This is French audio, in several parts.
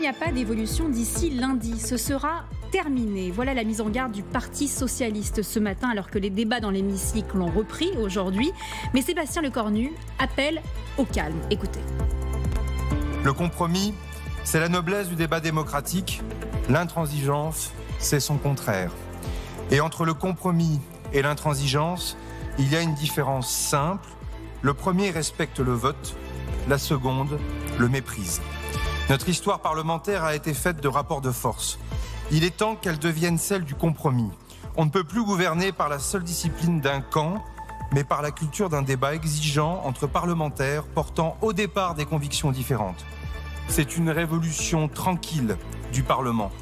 n'y a pas d'évolution d'ici lundi, ce sera terminé. Voilà la mise en garde du Parti socialiste ce matin, alors que les débats dans l'hémicycle ont repris aujourd'hui. Mais Sébastien Lecornu appelle au calme. Écoutez. Le compromis, c'est la noblesse du débat démocratique. L'intransigeance, c'est son contraire. Et entre le compromis et l'intransigeance, il y a une différence simple. Le premier respecte le vote, la seconde le méprise. Notre histoire parlementaire a été faite de rapports de force. Il est temps qu'elle devienne celle du compromis. On ne peut plus gouverner par la seule discipline d'un camp, mais par la culture d'un débat exigeant entre parlementaires portant au départ des convictions différentes. C'est une révolution tranquille du Parlement.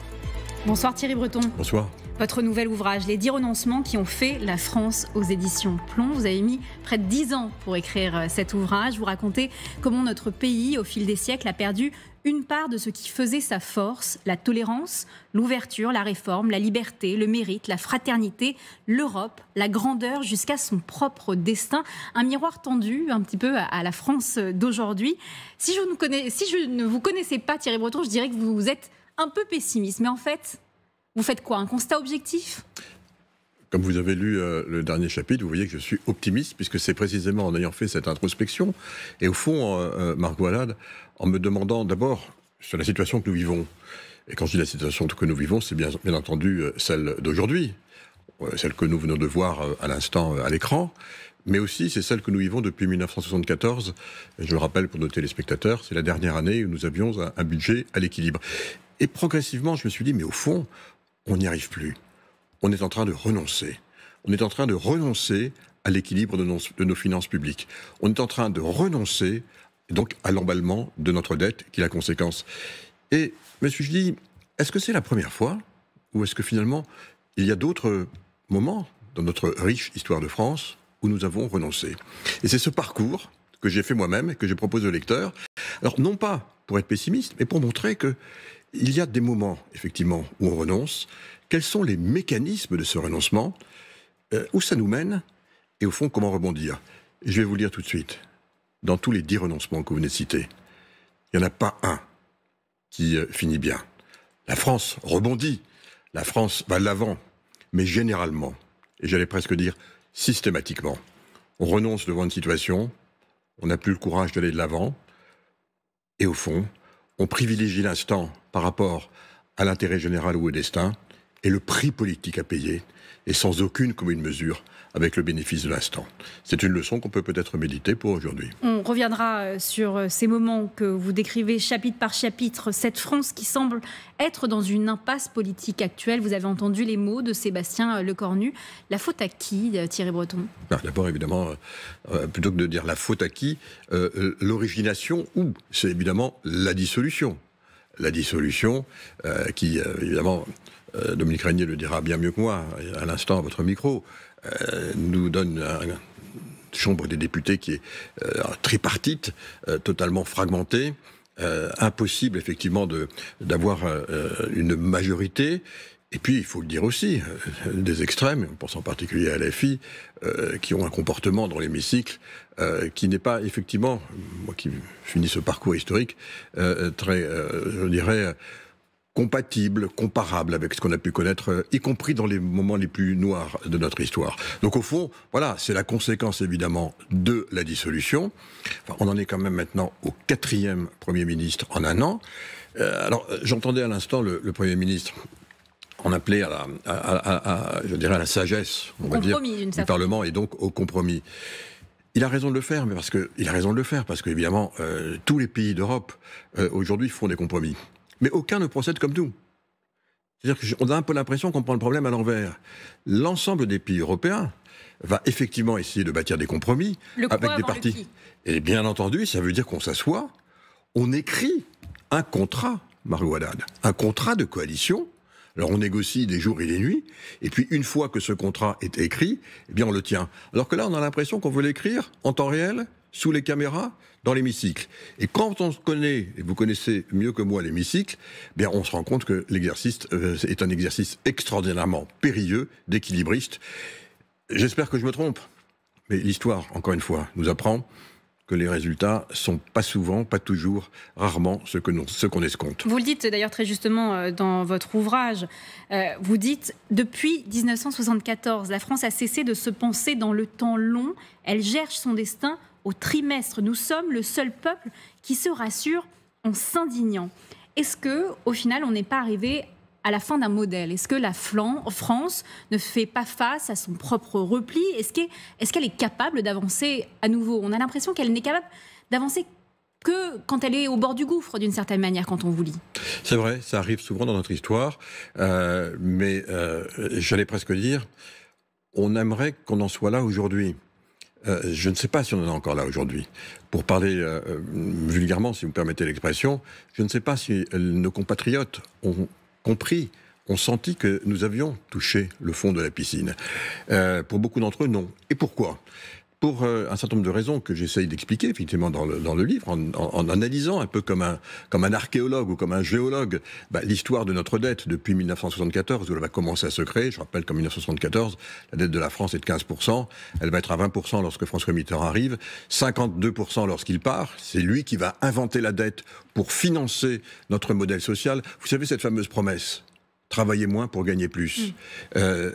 Bonsoir Thierry Breton. Bonsoir. Votre nouvel ouvrage, Les 10 renoncements qui ont fait la France, aux éditions Plomb. Vous avez mis près de 10 ans pour écrire cet ouvrage. Vous racontez comment notre pays, au fil des siècles, a perdu une part de ce qui faisait sa force, la tolérance, l'ouverture, la réforme, la liberté, le mérite, la fraternité, l'Europe, la grandeur jusqu'à son propre destin. Un miroir tendu un petit peu à la France d'aujourd'hui. Si je ne vous connaissais pas, Thierry Breton, je dirais que vous êtes un peu pessimiste. Mais en fait, vous faites quoi? Un constat objectif? Comme vous avez lu le dernier chapitre, vous voyez que je suis optimiste, puisque c'est précisément en ayant fait cette introspection, et au fond, Margot Alade, en me demandant d'abord sur la situation que nous vivons. Et quand je dis la situation que nous vivons, c'est bien entendu celle d'aujourd'hui, celle que nous venons de voir à l'instant à l'écran, mais aussi c'est celle que nous vivons depuis 1974. Et je le rappelle pour nos téléspectateurs, c'est la dernière année où nous avions un budget à l'équilibre. Et progressivement, je me suis dit, mais au fond, on n'y arrive plus. On est en train de renoncer. On est en train de renoncer à l'équilibre de nos finances publiques. On est en train de renoncer donc à l'emballement de notre dette, qui est la conséquence. Et je me suis dit, est-ce que c'est la première fois, ou est-ce que finalement, il y a d'autres moments dans notre riche histoire de France où nous avons renoncé? Et c'est ce parcours que j'ai fait moi-même, que je propose aux lecteurs. Alors, non pas pour être pessimiste, mais pour montrer que il y a des moments, effectivement, où on renonce. Quels sont les mécanismes de ce renoncement? Où ça nous mène? Et au fond, comment rebondir? Et je vais vous le dire tout de suite. Dans tous les 10 renoncements que vous venez de citer, il n'y en a pas un qui finit bien. La France rebondit. La France va de l'avant. Mais généralement, et j'allais presque dire systématiquement, on renonce devant une situation, on n'a plus le courage d'aller de l'avant, et au fond, on privilégie l'instant par rapport à l'intérêt général ou au destin, et le prix politique à payer est sans aucune commune mesure avec le bénéfice de l'instant. C'est une leçon qu'on peut peut-être méditer pour aujourd'hui. On reviendra sur ces moments que vous décrivez chapitre par chapitre, cette France qui semble être dans une impasse politique actuelle. Vous avez entendu les mots de Sébastien Lecornu. La faute à qui, Thierry Breton? D'abord, évidemment, plutôt que de dire la faute à qui, l'origination, ou c'est évidemment la dissolution. La dissolution qui, évidemment, Dominique Régnier le dira bien mieux que moi, à l'instant à votre micro, nous donne une chambre des députés qui est tripartite, totalement fragmentée, impossible effectivement d'avoir une majorité. Et puis, il faut le dire aussi, des extrêmes, on pense en particulier à LFI, qui ont un comportement dans l'hémicycle qui n'est pas effectivement, moi qui finis ce parcours historique, très, je dirais, compatible, comparable avec ce qu'on a pu connaître, y compris dans les moments les plus noirs de notre histoire. Donc au fond, voilà, c'est la conséquence évidemment de la dissolution. Enfin, on en est quand même maintenant au 4e Premier ministre en un an. Alors, j'entendais à l'instant le Premier ministre en appeler je dirais à la sagesse, on va dire, du Parlement et donc au compromis. Il a raison de le faire, mais parce qu'évidemment, tous les pays d'Europe aujourd'hui font des compromis. Mais aucun ne procède comme nous. C'est-à-dire qu'on a un peu l'impression qu'on prend le problème à l'envers. L'ensemble des pays européens va effectivement essayer de bâtir des compromis avec des partis. Et bien entendu, ça veut dire qu'on s'assoit, on écrit un contrat, Margot Alade, un contrat de coalition. Alors on négocie des jours et des nuits, et puis une fois que ce contrat est écrit, eh bien on le tient. Alors que là, on a l'impression qu'on veut l'écrire en temps réel, sous les caméras, dans l'hémicycle. Et quand on se connaît, et vous connaissez mieux que moi l'hémicycle, eh bien on se rend compte que l'exercice est un exercice extraordinairement périlleux, d'équilibriste. J'espère que je me trompe, mais l'histoire, encore une fois, nous apprend que les résultats sont pas souvent, pas toujours, rarement ce qu'on escompte. Vous le dites d'ailleurs très justement dans votre ouvrage. Vous dites, depuis 1974, la France a cessé de se penser dans le temps long. Elle gère son destin au trimestre. Nous sommes le seul peuple qui se rassure en s'indignant. Est-ce que, au final, on n'est pas arrivé à la fin d'un modèle? Est-ce que la France ne fait pas face à son propre repli? Est-ce qu'elle est capable d'avancer à nouveau? On a l'impression qu'elle n'est capable d'avancer que quand elle est au bord du gouffre, d'une certaine manière, quand on vous lit. C'est vrai, ça arrive souvent dans notre histoire, mais j'allais presque dire, on aimerait qu'on en soit là aujourd'hui. Je ne sais pas si on en est encore là aujourd'hui. Pour parler vulgairement, si vous me permettez l'expression, je ne sais pas si nos compatriotes ont compris, ont senti que nous avions touché le fond de la piscine. Pour beaucoup d'entre eux, non. Et pourquoi ? Pour un certain nombre de raisons que j'essaye d'expliquer effectivement dans le livre, en analysant un peu comme un archéologue ou comme un géologue l'histoire de notre dette depuis 1974, où elle va commencer à se créer. Je rappelle qu'en 1974, la dette de la France est de 15%, elle va être à 20% lorsque François Mitterrand arrive, 52% lorsqu'il part. C'est lui qui va inventer la dette pour financer notre modèle social. Vous savez cette fameuse promesse, travailler moins pour gagner plus.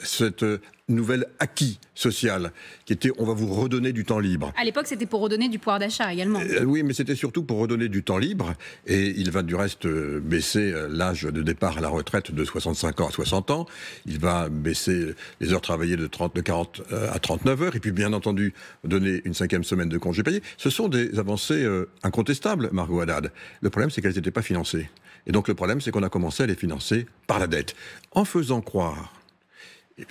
Cette nouvelle acquis social qui était on va vous redonner du temps libre. À l'époque, c'était pour redonner du pouvoir d'achat également. Oui, mais c'était surtout pour redonner du temps libre. Et il va du reste baisser l'âge de départ à la retraite de 65 ans à 60 ans. Il va baisser les heures travaillées de 40 à 39 heures. Et puis, bien entendu, donner une 5e semaine de congé payé. Ce sont des avancées incontestables, Margot Haddad. Le problème, c'est qu'elles n'étaient pas financées. Et donc, le problème, c'est qu'on a commencé à les financer par la dette. En faisant croire,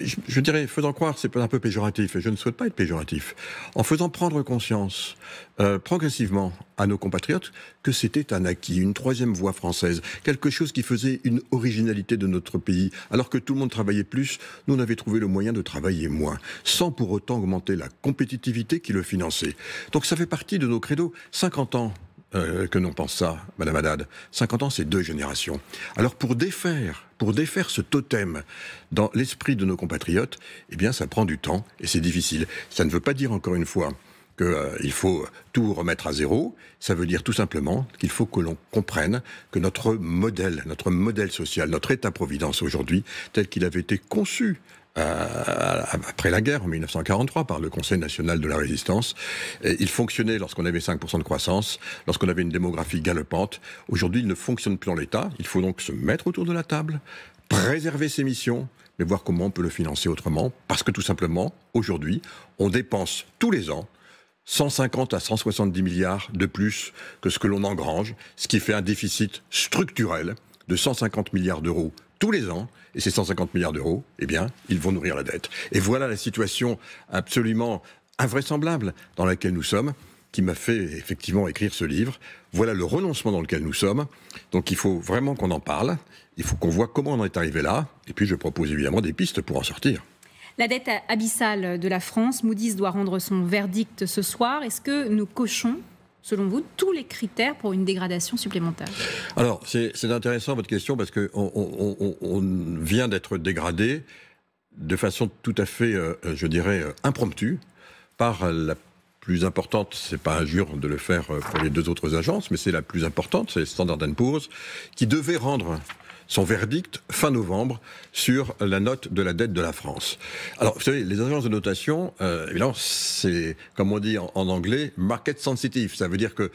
je dirais, faisant croire, c'est un peu péjoratif, et je ne souhaite pas être péjoratif, en faisant prendre conscience progressivement à nos compatriotes que c'était un acquis, une 3e voie française, quelque chose qui faisait une originalité de notre pays. Alors que tout le monde travaillait plus, nous on avait trouvé le moyen de travailler moins, sans pour autant augmenter la compétitivité qui le finançait. Donc ça fait partie de nos credos. 50 ans que l'on pense ça, Madame Haddad. 50 ans, c'est 2 générations. Alors pour défaire ce totem dans l'esprit de nos compatriotes, eh bien ça prend du temps et c'est difficile. Ça ne veut pas dire encore une fois qu'il faut tout remettre à zéro. Ça veut dire tout simplement qu'il faut que l'on comprenne que notre modèle social, notre État-providence aujourd'hui, tel qu'il avait été conçu après la guerre, en 1943, par le Conseil national de la résistance. Il fonctionnait lorsqu'on avait 5% de croissance, lorsqu'on avait une démographie galopante. Aujourd'hui, il ne fonctionne plus en l'état. Il faut donc se mettre autour de la table, préserver ses missions, mais voir comment on peut le financer autrement. Parce que tout simplement, aujourd'hui, on dépense tous les ans 150 à 170 milliards de plus que ce que l'on engrange, ce qui fait un déficit structurel de 150 milliards d'euros tous les ans, et ces 150 milliards d'euros, eh bien, ils vont nourrir la dette. Et voilà la situation absolument invraisemblable dans laquelle nous sommes, qui m'a fait effectivement écrire ce livre. Voilà le renoncement dans lequel nous sommes. Donc il faut vraiment qu'on en parle, il faut qu'on voit comment on en est arrivé là, et puis je propose évidemment des pistes pour en sortir. La dette abyssale de la France, Moody's doit rendre son verdict ce soir. Est-ce que nous cochons, selon vous, tous les critères pour une dégradation supplémentaire? Alors, c'est intéressant votre question parce qu'on vient d'être dégradé de façon tout à fait, je dirais, impromptue par la plus importante, c'est pas injure de le faire pour les 2 autres agences, mais c'est la plus importante, c'est Standard & Poor's, qui devait rendre son verdict fin novembre sur la note de la dette de la France. Alors, vous savez, les agences de notation, évidemment, c'est, comme on dit en anglais, market sensitive. Ça veut dire que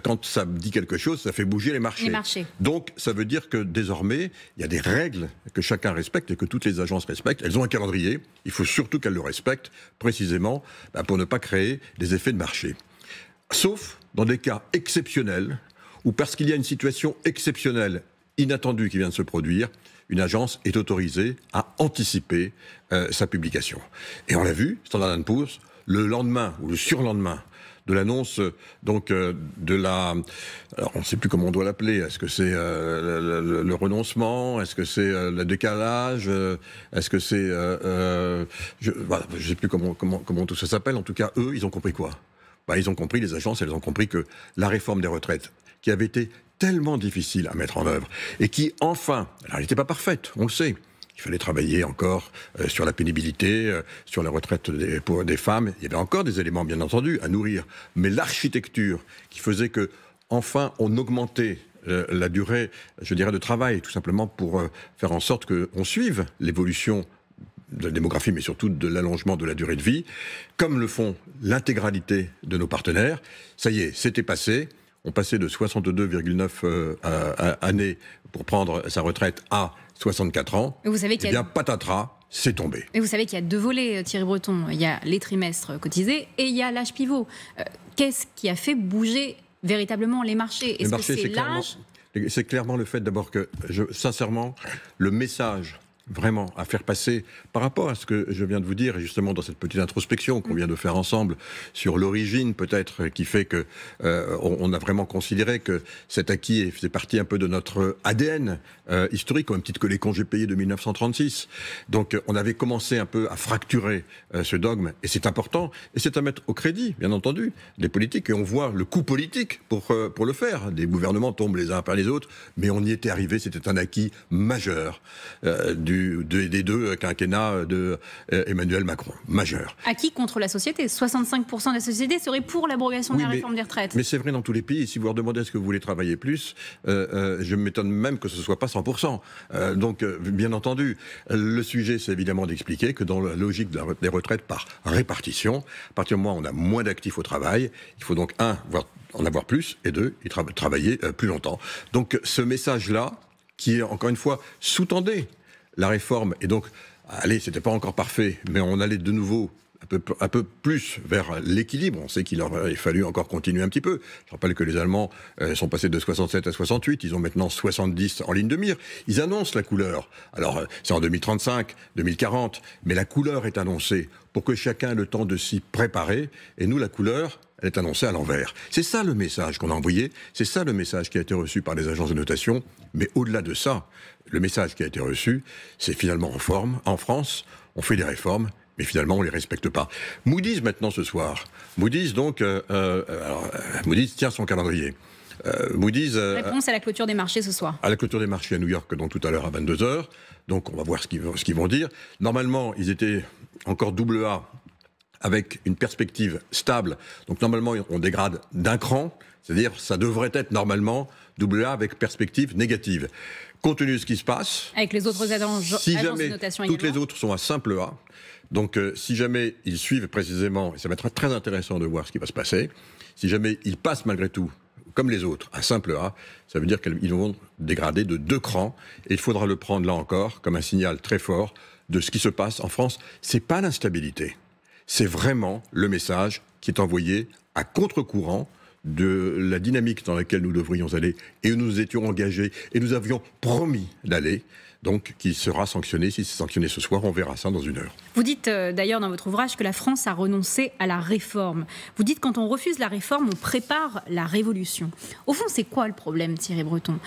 quand ça dit quelque chose, ça fait bouger les marchés. Donc, ça veut dire que désormais, il y a des règles que chacun respecte et que toutes les agences respectent. Elles ont un calendrier. Il faut surtout qu'elles le respectent, précisément, pour ne pas créer des effets de marché. Sauf dans des cas exceptionnels, ou parce qu'il y a une situation exceptionnelle inattendu qui vient de se produire, une agence est autorisée à anticiper sa publication. Et on l'a vu, Standard & Poor's, le lendemain ou le surlendemain de l'annonce de la... Alors on ne sait plus comment on doit l'appeler. Est-ce que c'est le renoncement? Est-ce que c'est le décalage? Est-ce que c'est... je ne sais plus comment tout ça s'appelle. En tout cas, eux, ils ont compris quoi? Ils ont compris, les agences, elles ont compris que la réforme des retraites, qui avait été tellement difficile à mettre en œuvre, et qui, enfin, alors elle n'était pas parfaite, on le sait, Il fallait travailler encore sur la pénibilité, sur la retraite des femmes. Il y avait encore des éléments, bien entendu, à nourrir. Mais l'architecture qui faisait que, enfin, on augmentait la durée, je dirais, de travail, tout simplement pour faire en sorte qu'on suive l'évolution de la démographie, mais surtout de l'allongement de la durée de vie, comme le font l'intégralité de nos partenaires. Ça y est, c'était passé. On passait de 62,9 années pour prendre sa retraite à 64 ans. Vous savez qu'il y a... bien, patatras, c'est tombé. Et vous savez qu'il y a 2 volets, Thierry Breton. Il y a les trimestres cotisés et il y a l'âge pivot. Qu'est-ce qui a fait bouger véritablement les marchés? Est-ce que c'est l'âge? C'est clairement le fait d'abord que, sincèrement, le message vraiment à faire passer par rapport à ce que je viens de vous dire, et justement dans cette petite introspection qu'on vient de faire ensemble sur l'origine peut-être qui fait que on a vraiment considéré que cet acquis faisait partie un peu de notre ADN historique, au même titre que les congés payés de 1936. Donc on avait commencé un peu à fracturer ce dogme, et c'est important, et c'est à mettre au crédit, bien entendu, des politiques, et on voit le coût politique pour le faire. Des gouvernements tombent les uns après les autres, mais on y était arrivé, c'était un acquis majeur des 2 quinquennats de Emmanuel Macron, majeur. Acquis contre la société. 65% de la société serait pour l'abrogation de la réforme des retraites. Mais c'est vrai dans tous les pays. Si vous leur demandez est-ce que vous voulez travailler plus, je m'étonne même que ce ne soit pas 100%. Donc, bien entendu, le sujet, c'est évidemment d'expliquer que dans la logique des retraites par répartition, à partir du moment où on a moins d'actifs au travail, il faut donc, 1, en avoir plus, et 2, travailler plus longtemps. Donc, ce message-là, qui est, encore une fois, sous-tendait la réforme, et donc, allez, c'était pas encore parfait, mais on allait de nouveau un peu plus vers l'équilibre. On sait qu'il aurait fallu encore continuer un petit peu. Je rappelle que les Allemands sont passés de 67 à 68, ils ont maintenant 70 en ligne de mire. Ils annoncent la couleur. Alors, c'est en 2035, 2040, mais la couleur est annoncée pour que chacun ait le temps de s'y préparer, et nous, la couleur, elle est annoncée à l'envers. C'est ça le message qu'on a envoyé, c'est ça le message qui a été reçu par les agences de notation, mais au-delà de ça, le message qui a été reçu, c'est finalement en France, on fait des réformes, mais finalement on ne les respecte pas. Moody's maintenant ce soir, Moody's donc, Moody's tient son calendrier. Moody's... Réponse à la clôture des marchés ce soir. À la clôture des marchés à New York, donc tout à l'heure à 22h, donc on va voir ce qu'ils vont dire. Normalement, ils étaient encore AA, avec une perspective stable. Donc normalement, on dégrade d'un cran, c'est-à-dire ça devrait être normalement AA avec perspective négative. Compte tenu de ce qui se passe... Avec les autres agences de notation également. Toutes les autres sont à simple A. Donc si jamais ils suivent précisément, et ça va être très intéressant de voir ce qui va se passer, si jamais ils passent malgré tout, comme les autres, à simple A, ça veut dire qu'ils vont dégrader de 2 crans, et il faudra le prendre là encore comme un signal très fort de ce qui se passe en France. C'est pas l'instabilité. C'est vraiment le message qui est envoyé à contre-courant de la dynamique dans laquelle nous devrions aller et où nous étions engagés et nous avions promis d'aller, donc qui sera sanctionné. Si c'est sanctionné ce soir, on verra ça dans 1 heure. Vous dites d'ailleurs dans votre ouvrage que la France a renoncé à la réforme. Vous dites quand on refuse la réforme, on prépare la révolution. Au fond, c'est quoi le problème, Thierry Breton?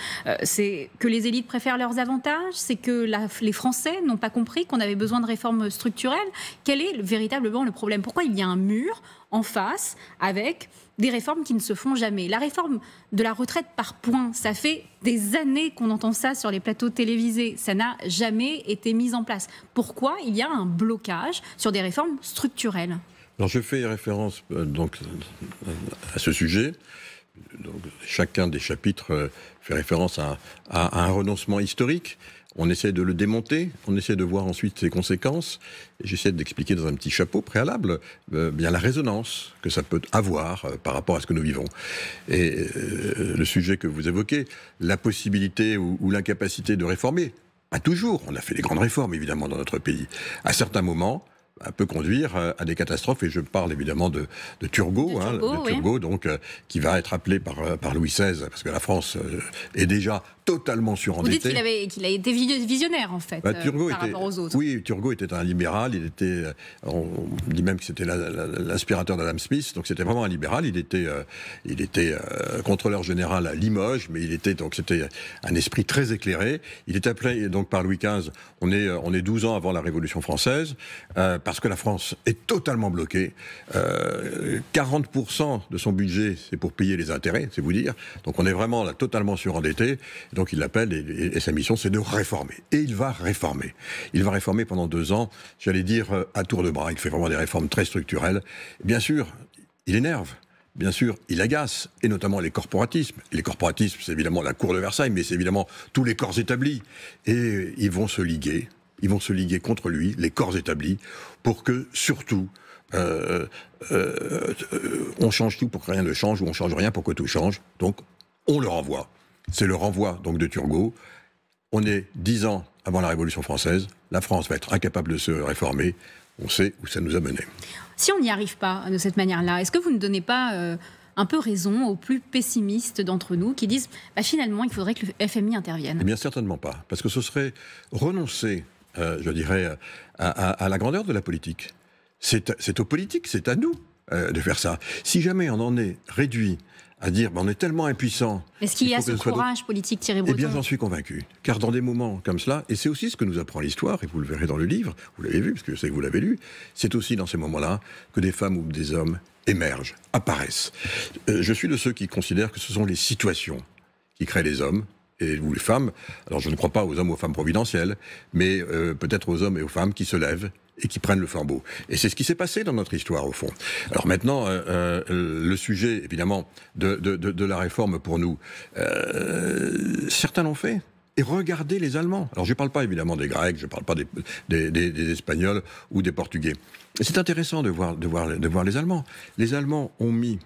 C'est que les élites préfèrent leurs avantages? C'est que les Français n'ont pas compris qu'on avait besoin de réformes structurelles? Quel est véritablement le problème? Pourquoi il y a un mur en face avec des réformes qui ne se font jamais? La réforme de la retraite par points, ça fait des années qu'on entend ça sur les plateaux télévisés. Ça n'a jamais été mis en place. Pourquoi il y a un blocage sur des réformes structurelles? Alors je fais référence donc à ce sujet. Donc, chacun des chapitres fait référence à un renoncement historique. On essaie de le démonter, on essaie de voir ensuite ses conséquences. Et j'essaie d'expliquer dans un petit chapeau préalable bien la résonance que ça peut avoir par rapport à ce que nous vivons. Et le sujet que vous évoquez, la possibilité ou l'incapacité de réformer, pas toujours. On a fait des grandes réformes évidemment dans notre pays. À certains moments, peut conduire à des catastrophes, et je parle évidemment de Turgot, oui. Donc, qui va être appelé par Louis XVI, parce que la France est déjà totalement surendettée. Vous dites qu'il a été visionnaire, en fait, par rapport aux autres. Oui, Turgot était un libéral, on dit même que c'était l'inspirateur d'Adam Smith, donc c'était vraiment un libéral, il était contrôleur général à Limoges, mais c'était un esprit très éclairé. Il est appelé donc par Louis XV, on est 12 ans avant la Révolution française, parce que la France est totalement bloquée. 40% de son budget, c'est pour payer les intérêts, c'est vous dire. Donc on est vraiment là totalement surendetté. Donc il l'appelle et sa mission, c'est de réformer. Et il va réformer. Il va réformer pendant 2 ans, j'allais dire à tour de bras. Il fait vraiment des réformes très structurelles. Bien sûr, il énerve. Bien sûr, il agace, et notamment les corporatismes. Et les corporatismes, c'est évidemment la cour de Versailles, mais c'est évidemment tous les corps établis. Et ils vont se liguer contre lui, les corps établis, pour que, surtout, on change tout pour que rien ne change, ou on change rien pour que tout change. Donc, on le renvoie. C'est le renvoi donc de Turgot. On est 10 ans avant la Révolution française. La France va être incapable de se réformer. On sait où ça nous a menés. Si on n'y arrive pas de cette manière-là, est-ce que vous ne donnez pas un peu raison aux plus pessimistes d'entre nous qui disent finalement il faudrait que le FMI intervienne? Eh bien certainement pas, parce que ce serait renoncer, je dirais, à la grandeur de la politique. C'est aux politiques, c'est à nous de faire ça. Si jamais on en est réduit à dire on est tellement impuissant... Est-ce qu'il y a ce courage politique, Thierry Breton? Eh bien, j'en suis convaincu. Car dans des moments comme cela, et c'est aussi ce que nous apprend l'histoire, et vous le verrez dans le livre, vous l'avez vu, parce que je sais que vous l'avez lu, c'est aussi dans ces moments-là que des femmes ou des hommes émergent, apparaissent. Je suis de ceux qui considèrent que ce sont les situations qui créent les hommes, et vous les femmes. Alors je ne crois pas aux hommes ou aux femmes providentielles, mais peut-être aux hommes et aux femmes qui se lèvent et qui prennent le flambeau. Et c'est ce qui s'est passé dans notre histoire, au fond. Alors maintenant, le sujet, évidemment, de la réforme pour nous, certains l'ont fait. Et regardez les Allemands. Alors je ne parle pas évidemment des Grecs, je ne parle pas des Espagnols ou des Portugais. Et c'est intéressant de voir les Allemands. Les Allemands ont mis...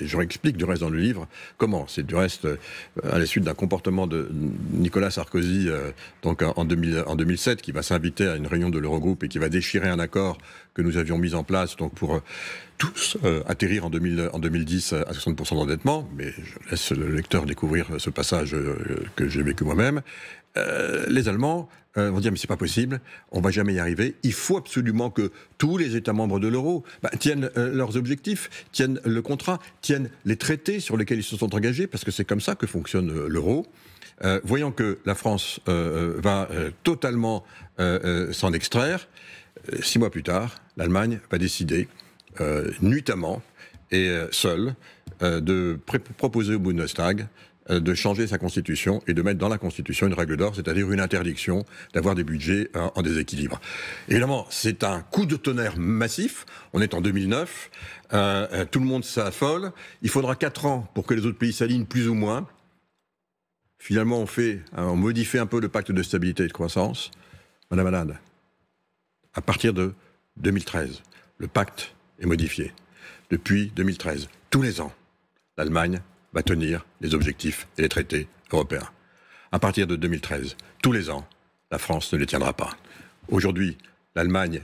Et je réexplique du reste dans le livre comment. C'est du reste à la suite d'un comportement de Nicolas Sarkozy donc en 2007 qui va s'inviter à une réunion de l'Eurogroupe et qui va déchirer un accord que nous avions mis en place donc pour tous atterrir en 2010 à 60% d'endettement. Mais je laisse le lecteur découvrir ce passage que j'ai vécu moi-même. Les Allemands vont dire mais c'est pas possible, on va jamais y arriver. Il faut absolument que tous les États membres de l'euro tiennent leurs objectifs, tiennent le contrat, tiennent les traités sur lesquels ils se sont engagés, parce que c'est comme ça que fonctionne l'euro. Voyant que la France va totalement s'en extraire, 6 mois plus tard, l'Allemagne va décider nuitamment et seule de proposer au Bundestag de changer sa constitution et de mettre dans la constitution une règle d'or, c'est-à-dire une interdiction d'avoir des budgets en déséquilibre. Évidemment, c'est un coup de tonnerre massif. On est en 2009, tout le monde s'affole. Il faudra 4 ans pour que les autres pays s'alignent plus ou moins. Finalement, on modifie un peu le pacte de stabilité et de croissance. Madame Haddad, à partir de 2013, le pacte est modifié. Depuis 2013, tous les ans, l'Allemagne va tenir les objectifs et les traités européens. À partir de 2013, tous les ans, la France ne les tiendra pas. Aujourd'hui, l'Allemagne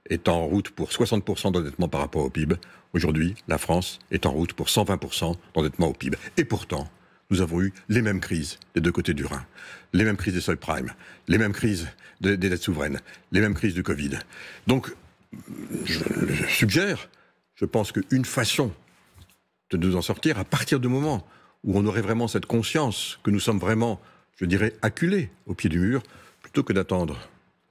est en route pour 60% d'endettement par rapport au PIB. Aujourd'hui, la France est en route pour 120% d'endettement au PIB. Et pourtant, nous avons eu les mêmes crises des 2 côtés du Rhin. Les mêmes crises des subprimes, les mêmes crises des dettes souveraines, les mêmes crises du Covid. Donc, je suggère, je pense qu'une façon de nous en sortir, à partir du moment où on aurait vraiment cette conscience que nous sommes vraiment, je dirais, acculés au pied du mur, plutôt que d'attendre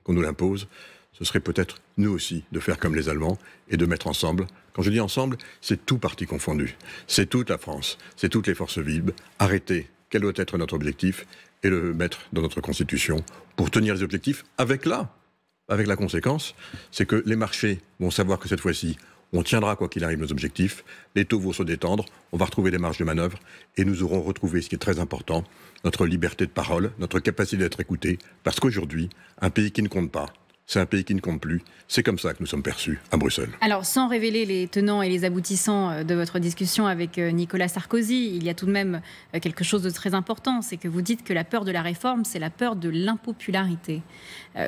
qu'on nous l'impose, ce serait peut-être nous aussi de faire comme les Allemands et de mettre ensemble. Quand je dis ensemble, c'est tout parti confondu. C'est toute la France, c'est toutes les forces vives. Arrêter quel doit être notre objectif et le mettre dans notre Constitution pour tenir les objectifs avec la conséquence, c'est que les marchés vont savoir que cette fois-ci, on tiendra quoi qu'il arrive nos objectifs, les taux vont se détendre, on va retrouver des marges de manœuvre et nous aurons retrouvé ce qui est très important, notre liberté de parole, notre capacité d'être écouté, parce qu'aujourd'hui, un pays qui ne compte pas, c'est un pays qui ne compte plus. C'est comme ça que nous sommes perçus à Bruxelles. Alors, sans révéler les tenants et les aboutissants de votre discussion avec Nicolas Sarkozy, il y a tout de même quelque chose de très important, c'est que vous dites que la peur de la réforme, c'est la peur de l'impopularité.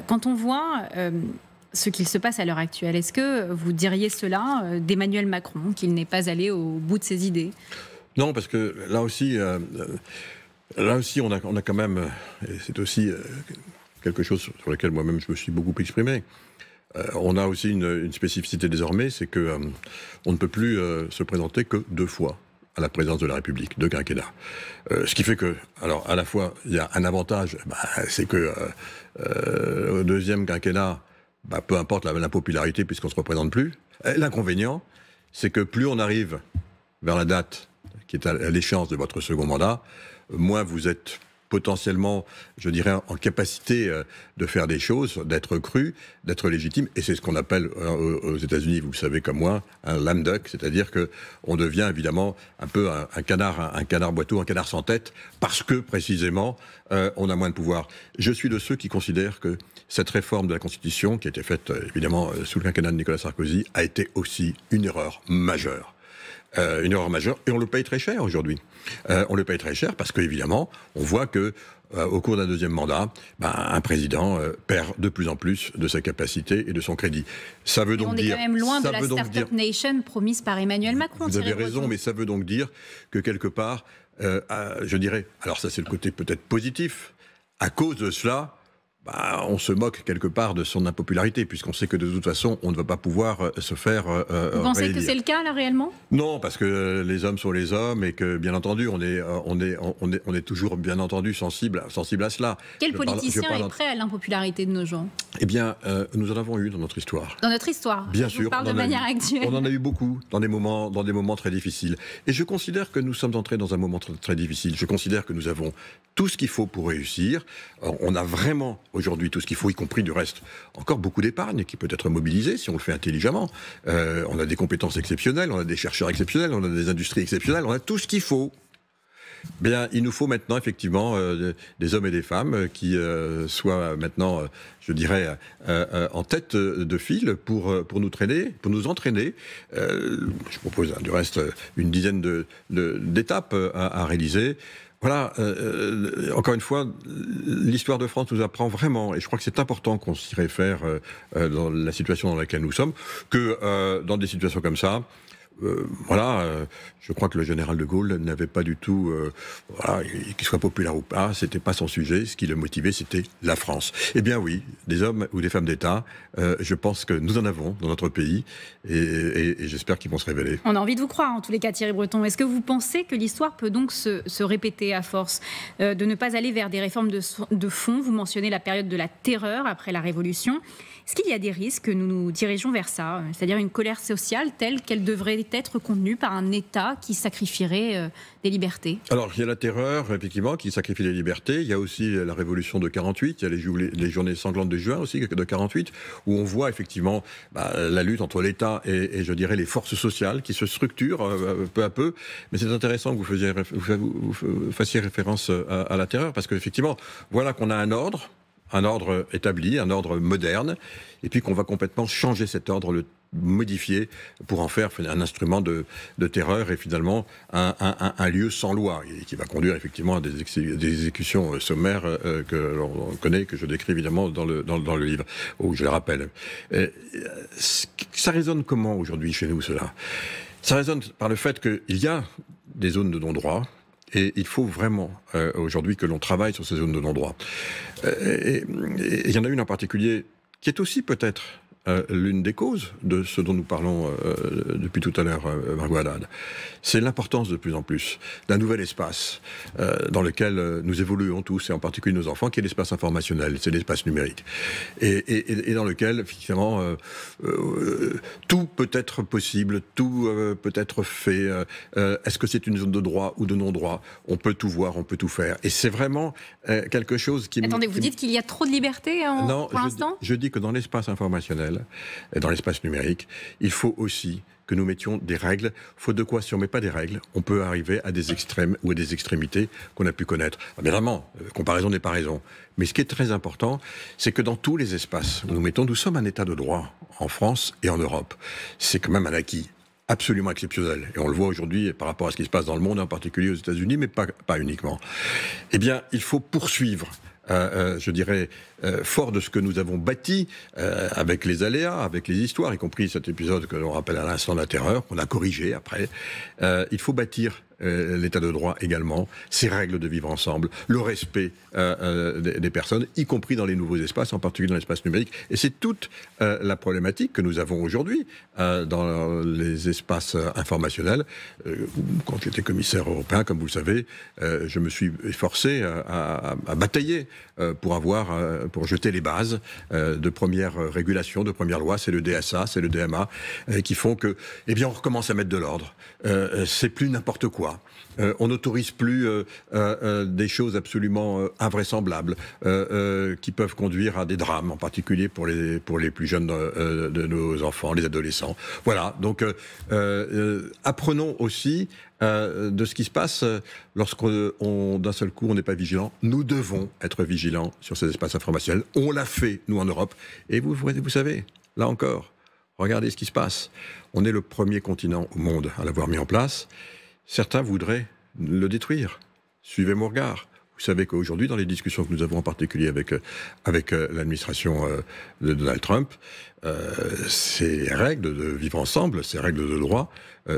Quand on voit ce qu'il se passe à l'heure actuelle, est-ce que vous diriez cela d'Emmanuel Macron, qu'il n'est pas allé au bout de ses idées? Non, parce que là aussi, on a quand même, et c'est aussi quelque chose sur lequel moi-même je me suis beaucoup exprimé. On a aussi une spécificité désormais, c'est que on ne peut plus se présenter que 2 fois à la présidence de la République, 2 quinquennats. Ce qui fait que, alors à la fois, il y a un avantage, c'est que au 2e quinquennat, peu importe la popularité puisqu'on ne se représente plus. L'inconvénient, c'est que plus on arrive vers la date qui est à l'échéance de votre second mandat, moins vous êtes potentiellement, je dirais, en capacité de faire des choses, d'être cru, d'être légitime. Et c'est ce qu'on appelle aux États-Unis, vous le savez comme moi, un lame duck, c'est-à-dire qu'on devient évidemment un peu un canard boiteux, un canard sans tête, parce que précisément, on a moins de pouvoir. Je suis de ceux qui considèrent que cette réforme de la Constitution, qui a été faite évidemment sous le quinquennat de Nicolas Sarkozy, a été aussi une erreur majeure. Une erreur majeure, et on le paye très cher aujourd'hui. On le paye très cher parce qu'évidemment, on voit que au cours d'un deuxième mandat, un président perd de plus en plus de sa capacité et de son crédit. Ça veut donc dire... On est quand même loin de la Startup Nation promise par Emmanuel Macron. Vous avez raison, mais ça veut donc dire que quelque part, je dirais, alors ça c'est le côté peut-être positif, à cause de cela, on se moque quelque part de son impopularité, puisqu'on sait que de toute façon, on ne va pas pouvoir se faire Vous pensez que c'est le cas, là, réellement ? Non, parce que les hommes sont les hommes, et que, bien entendu, on est toujours, bien entendu, sensible à cela. Quel politicien est prêt à l'impopularité de nos gens ? Eh bien, nous en avons eu dans notre histoire. Dans notre histoire ? Bien sûr. Je vous parle de manière actuelle. On en a eu beaucoup, dans des moments très difficiles. Et je considère que nous sommes entrés dans un moment très, très difficile. Je considère que nous avons tout ce qu'il faut pour réussir. On a vraiment aujourd'hui tout ce qu'il faut, y compris du reste encore beaucoup d'épargne qui peut être mobilisée si on le fait intelligemment. On a des compétences exceptionnelles, on a des chercheurs exceptionnels, on a des industries exceptionnelles, on a tout ce qu'il faut. Bien, il nous faut maintenant effectivement des hommes et des femmes qui soient maintenant, je dirais, en tête de file pour nous entraîner. Je propose du reste une dizaine d'étapes à réaliser. Voilà, encore une fois, l'histoire de France nous apprend vraiment, et je crois que c'est important qu'on s'y réfère dans la situation dans laquelle nous sommes, que dans des situations comme ça, je crois que le général de Gaulle n'avait pas du tout, qu'il soit populaire ou pas, c'était pas son sujet. Ce qui le motivait, c'était la France. Eh bien oui, des hommes ou des femmes d'État, je pense que nous en avons dans notre pays, et j'espère qu'ils vont se révéler. On a envie de vous croire, en tous les cas, Thierry Breton. Est-ce que vous pensez que l'histoire peut donc se répéter à force de ne pas aller vers des réformes de fond ? Vous mentionnez la période de la terreur après la Révolution. Est-ce qu'il y a des risques que nous nous dirigeons vers ça, c'est-à-dire une colère sociale telle qu'elle devrait être contenue par un État qui sacrifierait des libertés ? Alors, il y a la terreur, effectivement, qui sacrifie les libertés. Il y a aussi la Révolution de 48, il y a les journées sanglantes de juin aussi, de 48, où on voit effectivement la lutte entre l'État et, je dirais, les forces sociales qui se structurent peu à peu. Mais c'est intéressant que vous fassiez référence à la terreur, parce qu'effectivement, voilà qu'on a un ordre établi, un ordre moderne, et puis qu'on va complètement changer cet ordre, le modifier pour en faire un instrument de terreur et finalement un lieu sans loi, et qui va conduire effectivement à des exécutions sommaires que l'on connaît, que je décris évidemment dans le livre, où je le rappelle. Ça résonne comment aujourd'hui chez nous, cela ? Ça résonne par le fait qu'il y a des zones de non-droit. Et il faut vraiment, aujourd'hui, que l'on travaille sur ces zones de non-droit. Et il y en a une en particulier qui est aussi peut-être l'une des causes de ce dont nous parlons depuis tout à l'heure, Margot Haddad. C'est l'importance de plus en plus d'un nouvel espace dans lequel nous évoluons tous, et en particulier nos enfants, qui est l'espace informationnel, c'est l'espace numérique. Et dans lequel, effectivement, tout peut être possible, tout peut être fait. Est-ce que c'est une zone de droit ou de non-droit ? On peut tout voir, on peut tout faire. Et c'est vraiment quelque chose qui... Attendez, vous dites qu'il y a trop de liberté pour l'instant ? Je dis que dans l'espace informationnel, et dans l'espace numérique, il faut aussi que nous mettions des règles. Faute de quoi, si on ne met pas des règles, on peut arriver à des extrêmes ou à des extrémités qu'on a pu connaître. Bien évidemment, comparaison n'est pas raison. Mais ce qui est très important, c'est que dans tous les espaces où nous sommes un État de droit, en France et en Europe. C'est quand même un acquis absolument exceptionnel. Et on le voit aujourd'hui par rapport à ce qui se passe dans le monde, en particulier aux États-Unis, mais pas uniquement. Eh bien, il faut poursuivre. Je dirais, fort de ce que nous avons bâti avec les aléas, avec les histoires, y compris cet épisode que l'on rappelle à l'instant de la terreur, qu'on a corrigé après. Il faut bâtir l'état de droit également, ces règles de vivre ensemble, le respect des personnes, y compris dans les nouveaux espaces, en particulier dans l'espace numérique. Et c'est toute la problématique que nous avons aujourd'hui dans les espaces informationnels. Quand j'étais commissaire européen, comme vous le savez, je me suis efforcé à batailler pour jeter les bases de première régulation, de première loi. C'est le DSA, c'est le DMA, qui font que, eh bien, on recommence à mettre de l'ordre. C'est plus n'importe quoi. On n'autorise plus des choses absolument invraisemblables qui peuvent conduire à des drames, en particulier pour les plus jeunes de nos enfants, les adolescents. Voilà, donc apprenons aussi de ce qui se passe lorsqu'on, d'un seul coup, on n'est pas vigilant. Nous devons être vigilants sur ces espaces informationnels. On l'a fait, nous, en Europe. Et vous savez, là encore, regardez ce qui se passe. On est le premier continent au monde à l'avoir mis en place. Certains voudraient le détruire. Suivez mon regard. Vous savez qu'aujourd'hui, dans les discussions que nous avons en particulier avec l'administration de Donald Trump, ces règles de vivre ensemble, ces règles de droit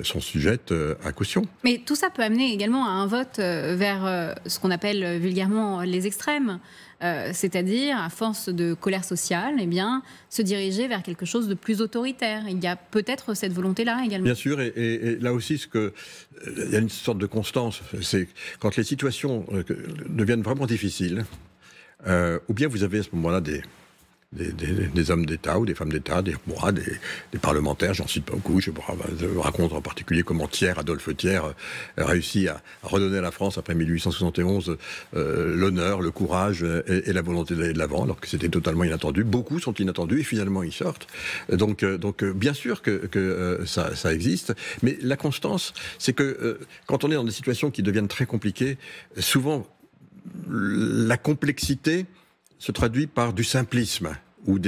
sont sujettes à caution. Mais tout ça peut amener également à un vote vers ce qu'on appelle vulgairement les extrêmes. C'est-à-dire, à force de colère sociale, eh bien, se diriger vers quelque chose de plus autoritaire. Il y a peut-être cette volonté-là également. Bien sûr, et là aussi, il y a une sorte de constance. C'est quand les situations deviennent vraiment difficiles, ou bien vous avez à ce moment-là des hommes d'État ou des femmes d'État, des parlementaires, j'en cite pas beaucoup, je raconte en particulier comment Adolphe Thiers a réussi à redonner à la France, après 1871, l'honneur, le courage et la volonté d'aller de l'avant, alors que c'était totalement inattendu. Beaucoup sont inattendus et finalement ils sortent. Donc bien sûr que ça existe, mais la constance, c'est que quand on est dans des situations qui deviennent très compliquées, souvent la complexité se traduit par du simplisme ou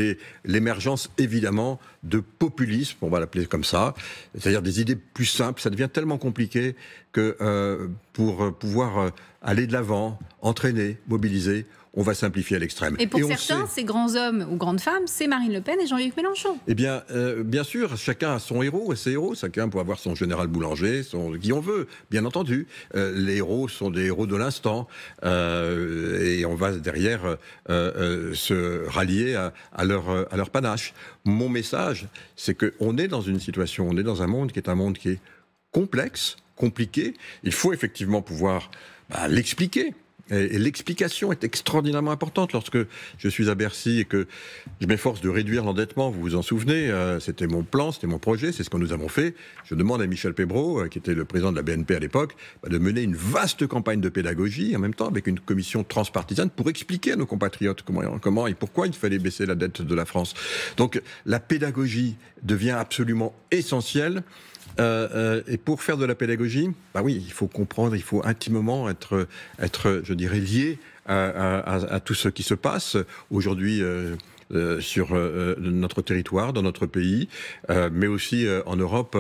l'émergence, évidemment, de populisme, on va l'appeler comme ça, c'est-à-dire des idées plus simples. Ça devient tellement compliqué que pour pouvoir aller de l'avant, entraîner, mobiliser, on va simplifier à l'extrême. Et pour certains, ces grands hommes ou grandes femmes, c'est Marine Le Pen et Jean-Luc Mélenchon. Eh bien, bien sûr, chacun a son héros et ses héros. Chacun peut avoir son général Boulanger, qui on veut, bien entendu. Les héros sont des héros de l'instant. Et on va derrière se rallier à leur panache. Mon message, c'est qu'on est dans une situation, on est dans un monde qui est complexe, compliqué. Il faut effectivement pouvoir l'expliquer. Et l'explication est extraordinairement importante. Lorsque je suis à Bercy et que je m'efforce de réduire l'endettement, vous vous en souvenez, c'était mon plan, c'était mon projet, c'est ce que nous avons fait. Je demande à Michel Pébreau, qui était le président de la BNP à l'époque, de mener une vaste campagne de pédagogie, en même temps avec une commission transpartisane, pour expliquer à nos compatriotes comment et pourquoi il fallait baisser la dette de la France. Donc la pédagogie devient absolument essentielle. Et pour faire de la pédagogie, oui, il faut comprendre, il faut intimement être je dirais, lié à tout ce qui se passe aujourd'hui sur notre territoire, dans notre pays, mais aussi en Europe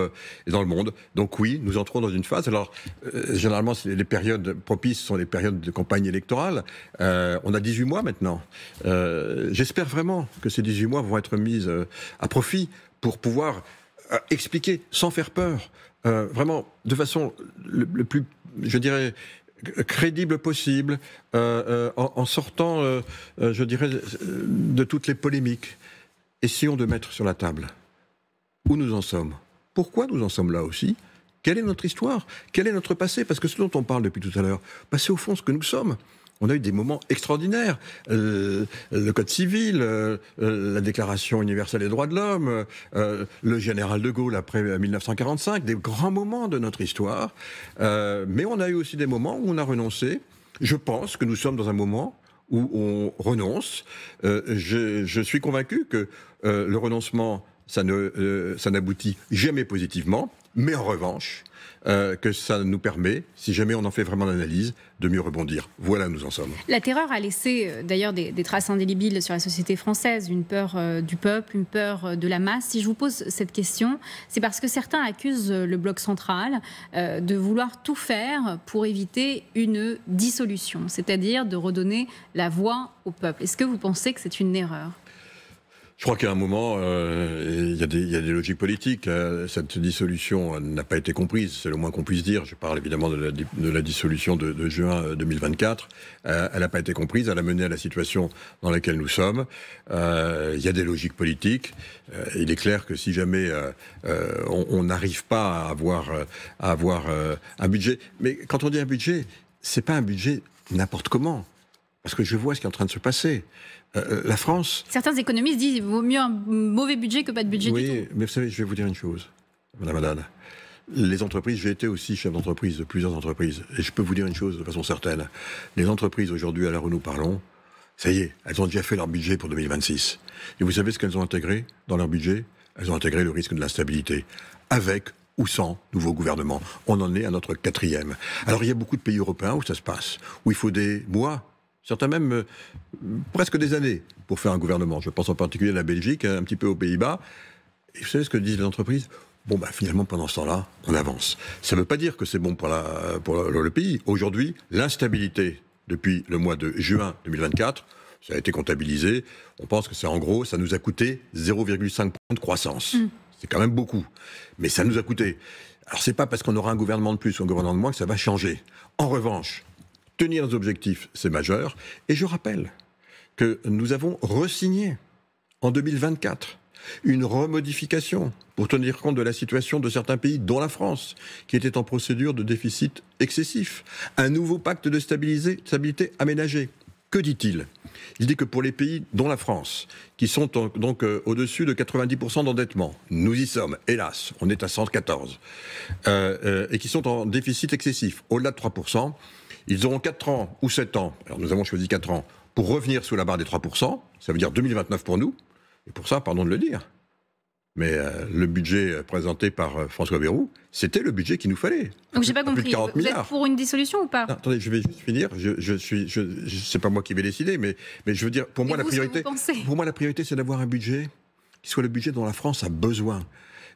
et dans le monde. Donc oui, nous entrons dans une phase. Alors, généralement, les périodes propices sont les périodes de campagne électorale. On a 18 mois maintenant. J'espère vraiment que ces 18 mois vont être mis à profit pour pouvoir expliquer sans faire peur, vraiment de façon le plus, je dirais, crédible possible, en sortant, je dirais, de toutes les polémiques. Essayons de mettre sur la table où nous en sommes. Pourquoi nous en sommes là aussi ? Quelle est notre histoire ? Quel est notre passé ? Parce que ce dont on parle depuis tout à l'heure, c'est au fond ce que nous sommes. On a eu des moments extraordinaires. Le Code civil, la Déclaration universelle des droits de l'homme, le général de Gaulle après 1945, des grands moments de notre histoire. Mais on a eu aussi des moments où on a renoncé. Je pense que nous sommes dans un moment où on renonce. Je suis convaincu que le renoncement, ça n'aboutit jamais positivement. Mais en revanche, que ça nous permet, si jamais on en fait vraiment l'analyse, de mieux rebondir. Voilà où nous en sommes. La terreur a laissé d'ailleurs des traces indélébiles sur la société française, une peur du peuple, une peur de la masse. Si je vous pose cette question, c'est parce que certains accusent le bloc central de vouloir tout faire pour éviter une dissolution, c'est-à-dire de redonner la voix au peuple. Est-ce que vous pensez que c'est une erreur ? Je crois qu'à un moment, il y a des logiques politiques. Cette dissolution n'a pas été comprise, c'est le moins qu'on puisse dire. Je parle évidemment de la dissolution de juin 2024. Elle n'a pas été comprise, elle a mené à la situation dans laquelle nous sommes. Il y a des logiques politiques. Il est clair que si jamais on n'arrive pas à avoir un budget... Mais quand on dit un budget, c'est pas un budget n'importe comment. Parce que je vois ce qui est en train de se passer. La France... Certains économistes disent qu'il vaut mieux un mauvais budget que pas de budget du tout. Oui, mais vous savez, je vais vous dire une chose, Madame Haddad. Les entreprises, j'ai été aussi chef d'entreprise de plusieurs entreprises, et je peux vous dire une chose de façon certaine. Les entreprises aujourd'hui, à l'heure où nous parlons, ça y est, elles ont déjà fait leur budget pour 2026. Et vous savez ce qu'elles ont intégré dans leur budget? Elles ont intégré le risque de l'instabilité, avec ou sans nouveau gouvernement. On en est à notre 4e. Alors il y a beaucoup de pays européens où ça se passe, où il faut des mois, certains même presque des années pour faire un gouvernement. Je pense en particulier à la Belgique, un petit peu aux Pays-Bas. Et vous savez ce que disent les entreprises? Bon, finalement, pendant ce temps-là, on avance. Ça ne veut pas dire que c'est bon pour le pays. Aujourd'hui, l'instabilité, depuis le mois de juin 2024, ça a été comptabilisé. On pense que c'est en gros, ça nous a coûté 0,5 points de croissance. C'est quand même beaucoup. Mais ça nous a coûté. Alors, c'est pas parce qu'on aura un gouvernement de plus ou un gouvernement de moins que ça va changer. En revanche, tenir nos objectifs, c'est majeur. Et je rappelle que nous avons re-signé en 2024 une remodification pour tenir compte de la situation de certains pays, dont la France, qui était en procédure de déficit excessif. Un nouveau pacte de stabilité aménagé. Que dit-il? Il dit que pour les pays, dont la France, qui sont donc au-dessus de 90% d'endettement, nous y sommes, hélas, on est à 114, et qui sont en déficit excessif, au-delà de 3%, ils auront 4 ans ou 7 ans, alors nous avons choisi 4 ans, pour revenir sous la barre des 3%, ça veut dire 2029 pour nous, et pour ça, pardon de le dire, mais le budget présenté par François Bayrou, c'était le budget qu'il nous fallait. Donc j'ai pas compris, vous êtes pour une dissolution ou pas? Non, attendez, je vais juste finir, c'est pas moi qui vais décider, mais je veux dire, pour moi la priorité c'est d'avoir un budget qui soit le budget dont la France a besoin.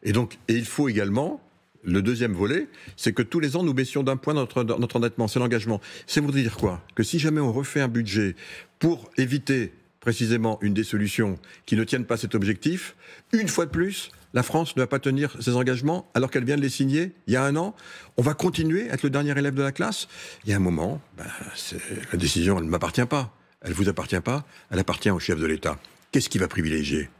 Et il faut également... Le deuxième volet, c'est que tous les ans, nous baissions d'un point notre endettement. C'est l'engagement. Ça voudrait dire quoi? Que si jamais on refait un budget pour éviter précisément une des solutions qui ne tiennent pas cet objectif, une fois de plus, la France ne va pas tenir ses engagements alors qu'elle vient de les signer il y a 1 an. On va continuer à être le dernier élève de la classe. Il y a un moment, la décision, elle ne m'appartient pas. Elle ne vous appartient pas. Elle appartient au chef de l'État. Qu'est-ce qu'il va privilégier?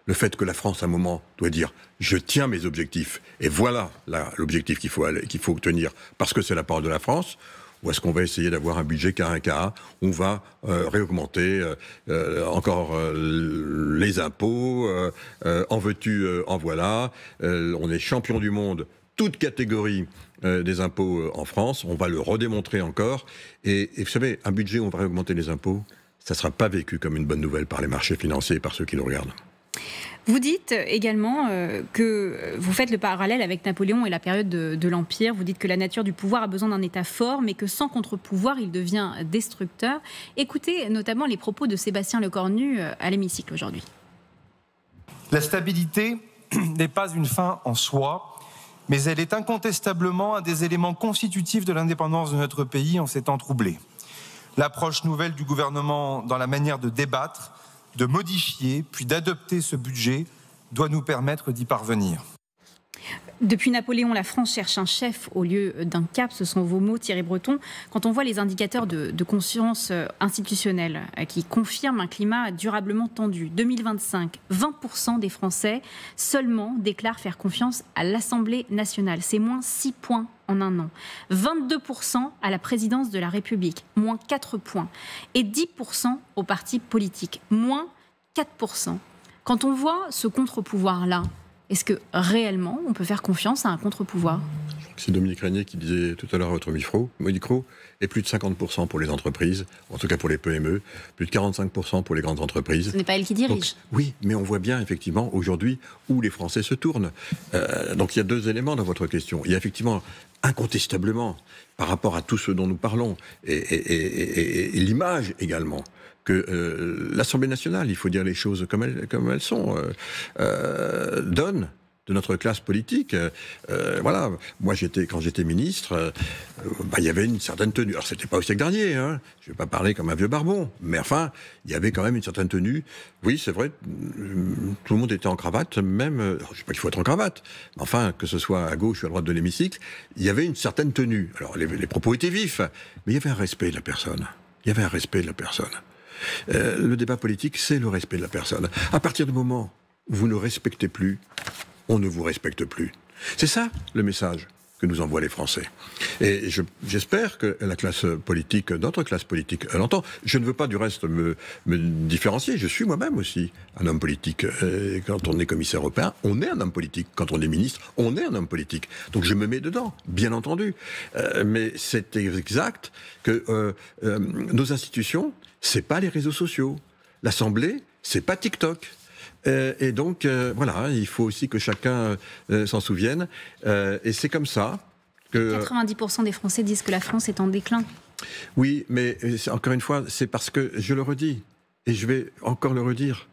Le fait que la France, à un moment, doit dire « je tiens mes objectifs » et voilà l'objectif qu'il faut tenir parce que c'est la parole de la France, ou est-ce qu'on va essayer d'avoir un budget cas un cas où on va réaugmenter encore les impôts, en veux-tu, en voilà, on est champion du monde, toute catégorie des impôts en France, on va le redémontrer encore, et vous savez, un budget où on va réaugmenter les impôts, ça ne sera pas vécu comme une bonne nouvelle par les marchés financiers et par ceux qui nous regardent. Vous dites également que vous faites le parallèle avec Napoléon et la période de l'Empire. Vous dites que la nature du pouvoir a besoin d'un État fort, mais que sans contre-pouvoir, il devient destructeur. Écoutez notamment les propos de Sébastien Lecornu à l'hémicycle aujourd'hui. La stabilité n'est pas une fin en soi, mais elle est incontestablement un des éléments constitutifs de l'indépendance de notre pays en ces temps troublés. L'approche nouvelle du gouvernement dans la manière de débattre, de modifier, puis d'adopter ce budget, doit nous permettre d'y parvenir. Depuis Napoléon, la France cherche un chef au lieu d'un cap. Ce sont vos mots, Thierry Breton. Quand on voit les indicateurs de conscience institutionnelle qui confirment un climat durablement tendu, 2025, 20% des Français seulement déclarent faire confiance à l'Assemblée nationale. C'est moins 6 points en 1 an. 22% à la présidence de la République, moins 4 points. Et 10% aux partis politiques, moins 4%. Quand on voit ce contre-pouvoir-là, est-ce que réellement on peut faire confiance à un contre-pouvoir? Je crois que c'est Dominique Régnier qui disait tout à l'heure à votre micro, et plus de 50% pour les entreprises, en tout cas pour les PME, plus de 45% pour les grandes entreprises. Ce n'est pas elle qui dirige. Donc, oui, mais on voit bien effectivement aujourd'hui où les Français se tournent. Donc il y a 2 éléments dans votre question. Il y a effectivement incontestablement, par rapport à tout ce dont nous parlons, et l'image également, que l'Assemblée nationale, il faut dire les choses comme elles sont, donne de notre classe politique. Voilà, moi quand j'étais ministre, il y avait une certaine tenue. Alors c'était pas au siècle dernier, hein. Je vais pas parler comme un vieux barbon, mais enfin, il y avait quand même une certaine tenue. Oui, c'est vrai, tout le monde était en cravate, même, alors, je sais pas qu'il faut être en cravate, mais enfin, que ce soit à gauche ou à droite de l'hémicycle, il y avait une certaine tenue. Alors les propos étaient vifs, mais il y avait un respect de la personne. Il y avait un respect de la personne. Le débat politique, c'est le respect de la personne. À partir du moment où vous ne respectez plus, on ne vous respecte plus. C'est ça le message que nous envoient les Français. Et j'espère que la classe politique, notre classe politique, l'entend. Je ne veux pas du reste me différencier. Je suis moi-même aussi un homme politique. Et quand on est commissaire européen, on est un homme politique. Quand on est ministre, on est un homme politique. Donc je me mets dedans, bien entendu. Mais c'est exact que nos institutions, c'est pas les réseaux sociaux. L'Assemblée, c'est pas TikTok. Et donc, voilà, il faut aussi que chacun s'en souvienne. Et c'est comme ça que... 90% des Français disent que la France est en déclin. Oui, mais encore une fois, c'est parce que, je le redis, et je vais encore le redire,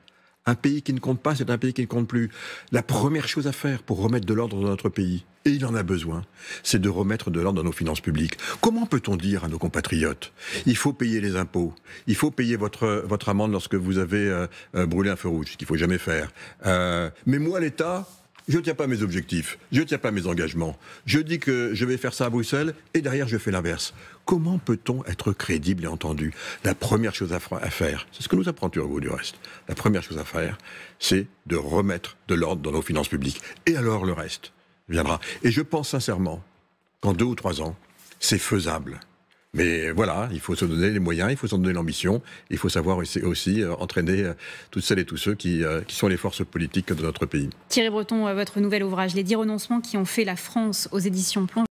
un pays qui ne compte pas, c'est un pays qui ne compte plus. La première chose à faire pour remettre de l'ordre dans notre pays, et il en a besoin, c'est de remettre de l'ordre dans nos finances publiques. Comment peut-on dire à nos compatriotes, il faut payer les impôts, il faut payer votre amende lorsque vous avez brûlé un feu rouge, ce qu'il ne faut jamais faire. Mais moi, l'État, je ne tiens pas mes objectifs, je ne tiens pas mes engagements. Je dis que je vais faire ça à Bruxelles, et derrière, je fais l'inverse. Comment peut-on être crédible et entendu? La première chose à faire, c'est ce que nous apprend Turgot du reste, la première chose à faire, c'est de remettre de l'ordre dans nos finances publiques. Et alors le reste viendra. Et je pense sincèrement qu'en 2 ou 3 ans, c'est faisable. Mais voilà, il faut se donner les moyens, il faut se donner l'ambition, il faut savoir aussi entraîner toutes celles et tous ceux qui sont les forces politiques de notre pays. Thierry Breton, votre nouvel ouvrage, Les 10 renoncements qui ont fait la France, aux éditions Plomb.